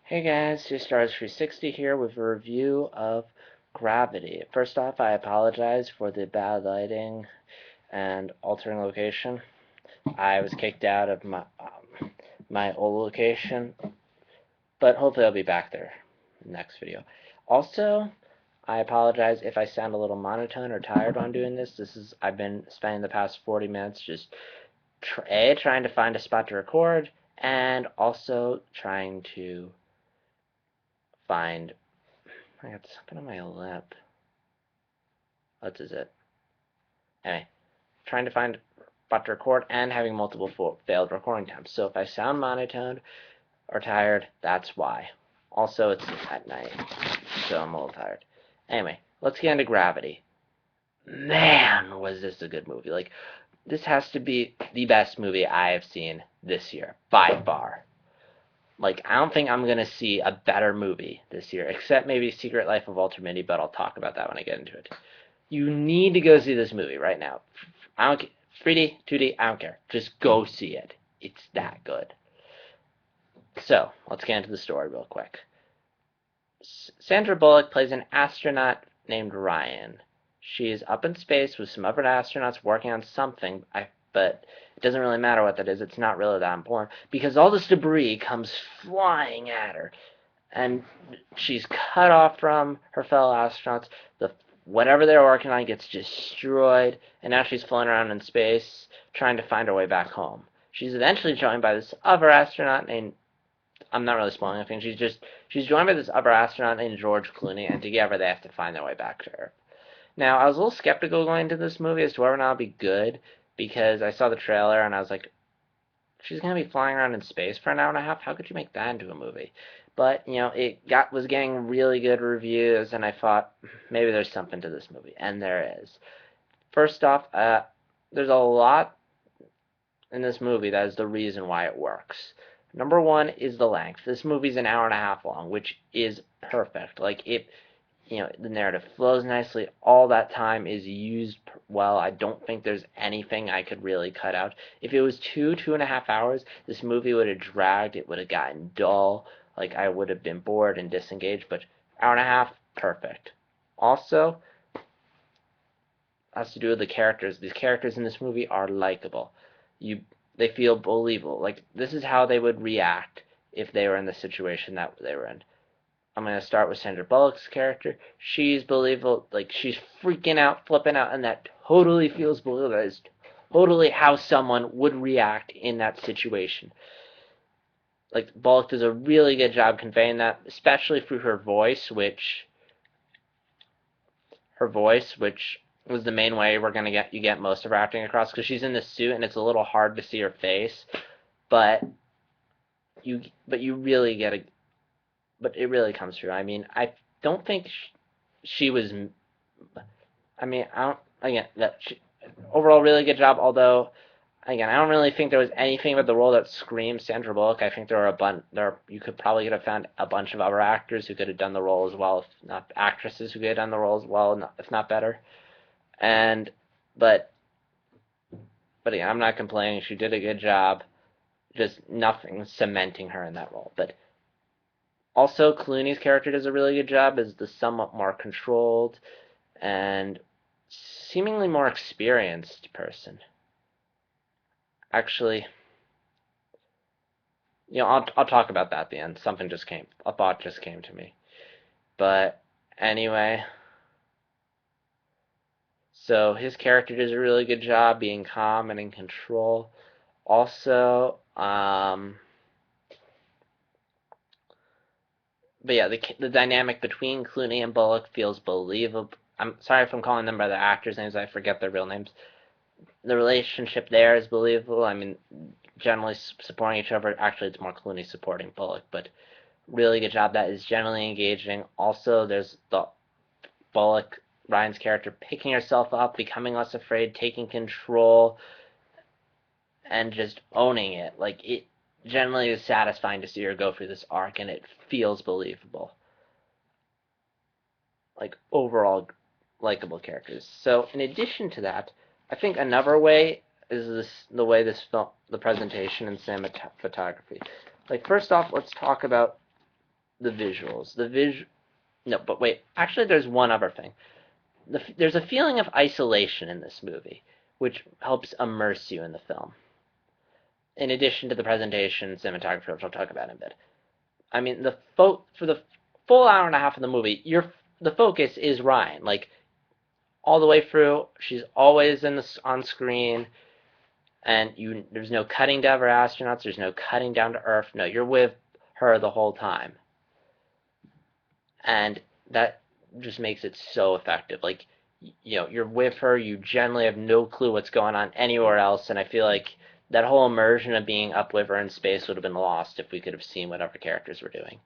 Hey guys, Stars360 here with a review of Gravity. First off, I apologize for the bad lighting and altering location. I was kicked out of my old location, but hopefully I'll be back there next video. Also, I apologize if I sound a little monotone or tired while I'm doing this. I've been spending the past 40 minutes just trying to find a spot to record, and also trying to find. I got something on my lip. What is it? Anyway, trying to find spot to record and having multiple failed recording attempts. So if I sound monotone or tired, that's why. Also, it's at night, so I'm a little tired. Anyway, let's get into Gravity. Man, was this a good movie. Like, this has to be the best movie I have seen this year, by far. Like, I don't think I'm going to see a better movie this year, except maybe Secret Life of Walter Mitty, but I'll talk about that when I get into it. You need to go see this movie right now. I don't care. 3D, 2D, I don't care. Just go see it. It's that good. So, let's get into the story real quick. Sandra Bullock plays an astronaut named Ryan. She's up in space with some other astronauts working on something, but it doesn't really matter what that is. It's not really that important because all this debris comes flying at her, and she's cut off from her fellow astronauts. Whatever they're working on gets destroyed, and now she's floating around in space trying to find her way back home. She's eventually joined by this other astronaut named, I'm not really spoiling anything. She's joined by this other astronaut named George Clooney, and together they have to find their way back to Earth. Now, I was a little skeptical going into this movie as to whether or not it'd be good, because I saw the trailer and I was like, she's gonna be flying around in space for an hour and a half. How could you make that into a movie? But it was getting really good reviews, and I thought maybe there's something to this movie, and there is. First off, there's a lot in this movie that is the reason why it works. Number one is the length. This movie's an hour and a half long, which is perfect. The narrative flows nicely. All that time is used well. I don't think there's anything I could really cut out. If it was 2.5 hours, this movie would have dragged. It would have gotten dull. Like, I would have been bored and disengaged. But hour and a half, perfect. Also, has to do with the characters. These characters in this movie are likable. They feel believable. Like, this is how they would react if they were in the situation that they were in. I'm going to start with Sandra Bullock's character. She's believable. Like, she's freaking out, flipping out, and that totally feels believable. That is totally how someone would react in that situation. Like, Bullock does a really good job conveying that, especially through her voice, which was the main way we're going to get most of her acting across, because she's in the suit and it's a little hard to see her face, but you really get a but it really comes through. I mean, I don't think she was. I mean, I don't. Again, overall really good job. Although, again, I don't really think there was anything about the role that screams Sandra Bullock. I think there were you could probably have found a bunch of other actors who could have done the role as well, if not actresses who could have done the role as well, if not better. And but again, I'm not complaining. She did a good job. Just nothing cementing her in that role. But also, Clooney's character does a really good job as the somewhat more controlled and seemingly more experienced person. Actually, I'll talk about that at the end. A thought just came to me. But anyway, so his character does a really good job being calm and in control. Also, but yeah, the dynamic between Clooney and Bullock feels believable. I'm sorry if I'm calling them by their actors' names. I forget their real names. The relationship there is believable. I mean, generally supporting each other. Actually, it's more Clooney supporting Bullock, but really good job. That is generally engaging. Also, there's the Bullock, Ryan's character, picking herself up, becoming less afraid, taking control, and just owning it. Like, it generally is satisfying to see her go through this arc, and it feels believable. Like, overall likable characters. So, in addition to that, I think another way is the way this film, the presentation and cinematography. Like, first off, let's talk about the visuals. No, but wait. Actually, there's one other thing. There's a feeling of isolation in this movie, which helps immerse you in the film. In addition to the presentation, cinematography, which I'll talk about in a bit. I mean, for the full hour and a half of the movie, the focus is Ryan. Like all the way through, she's always on screen, and there's no cutting to other astronauts. There's no cutting down to Earth. No, you're with her the whole time, and that just makes it so effective. Like, you're with her. You generally have no clue what's going on anywhere else, and I feel like that whole immersion of being up with her in space would have been lost if we could have seen what other characters were doing.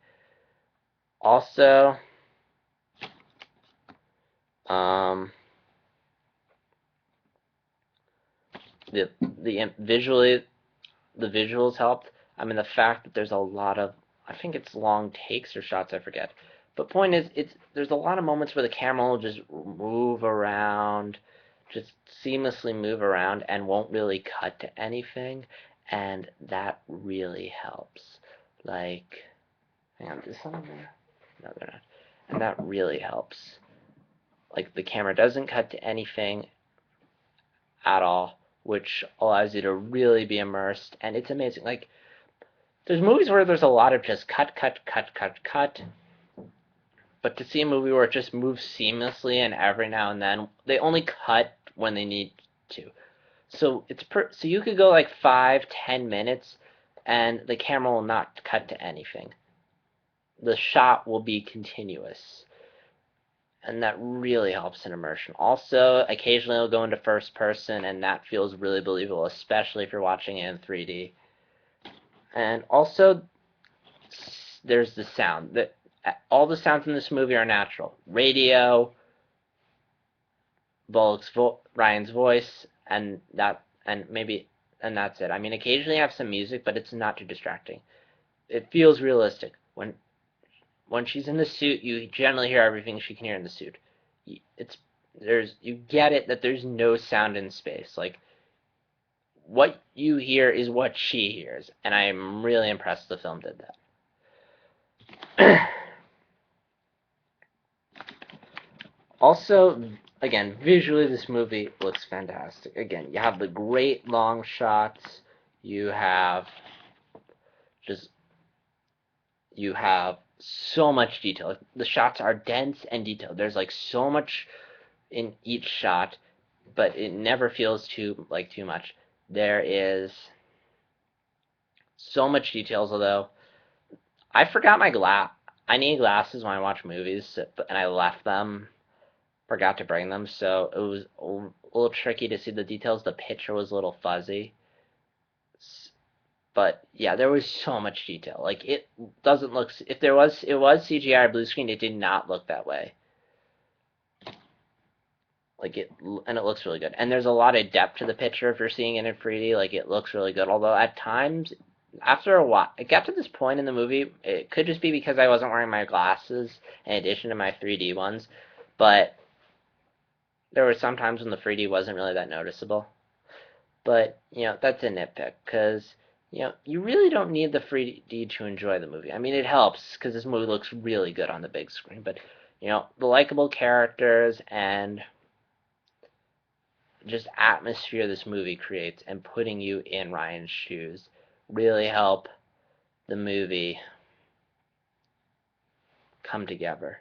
Also, um, visually, the visuals helped. I mean, the fact that there's a lot of, I think it's long takes or shots, I forget. But point is, there's a lot of moments where the camera will just move around, just seamlessly move around, and won't really cut to anything, and that really helps. Like, hang on, is someone there? No, they're not. And that really helps. Like, the camera doesn't cut to anything at all, which allows you to really be immersed, and it's amazing. Like, there's movies where there's a lot of just cut, cut, cut, cut, cut, but to see a movie where it just moves seamlessly and every now and then, they only cut when they need to. So so you could go like 5-10 minutes, and the camera will not cut to anything. The shot will be continuous, and that really helps in immersion. Also, occasionally it'll go into first person, and that feels really believable, especially if you're watching it in 3D. And also, there's the sound. All the sounds in this movie are natural. Radio, Ryan's voice, and that's it. I mean, occasionally you have some music, but it's not too distracting. It feels realistic. When she's in the suit, you generally hear everything she can hear in the suit. You get it that there's no sound in space. Like, what you hear is what she hears, and I'm really impressed the film did that. Also, again, visually this movie looks fantastic. Again, you have the great long shots. You have so much detail. The shots are dense and detailed. There's like so much in each shot, but it never feels too much. There is so much details, although I forgot my glass. I need glasses when I watch movies, and I left them. Forgot to bring them, so it was a little tricky to see the details. The picture was a little fuzzy. But yeah, there was so much detail. Like, it doesn't look, if it was CGI or blue screen, it did not look that way. And it looks really good. And there's a lot of depth to the picture if you're seeing it in 3D. Like, it looks really good. Although at times, after a while, it got to this point in the movie, it could just be because I wasn't wearing my glasses in addition to my 3D ones, but there were some times when the 3D wasn't really that noticeable. But, that's a nitpick, because, you really don't need the 3D to enjoy the movie. I mean, it helps, because this movie looks really good on the big screen, but, the likable characters and just atmosphere this movie creates and putting you in Ryan's shoes really help the movie come together.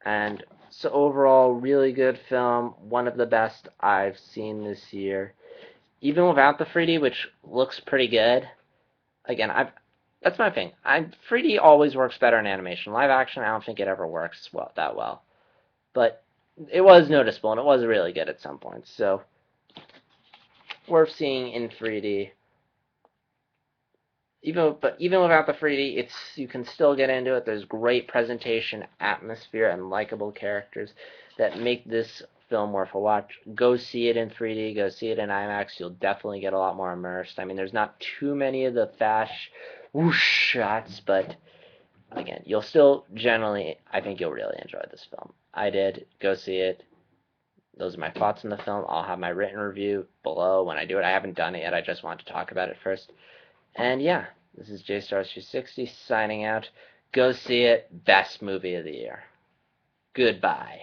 And so overall, really good film, one of the best I've seen this year. Even without the 3D, which looks pretty good. Again, that's my thing. 3D always works better in animation. Live action, I don't think it ever works that well. But it was noticeable, and it was really good at some points. So, worth seeing in 3D. Even without the 3D, you can still get into it. There's great presentation, atmosphere, and likable characters that make this film worth a watch. Go see it in 3D. Go see it in IMAX. You'll definitely get a lot more immersed. I mean, there's not too many of the fast whoosh shots, but again, you'll still generally, I think you'll really enjoy this film. I did. Go see it. Those are my thoughts on the film. I'll have my written review below when I do it. I haven't done it yet. I just wanted to talk about it first. And yeah, This is JStars360 signing out. Go see it. Best movie of the year. Goodbye.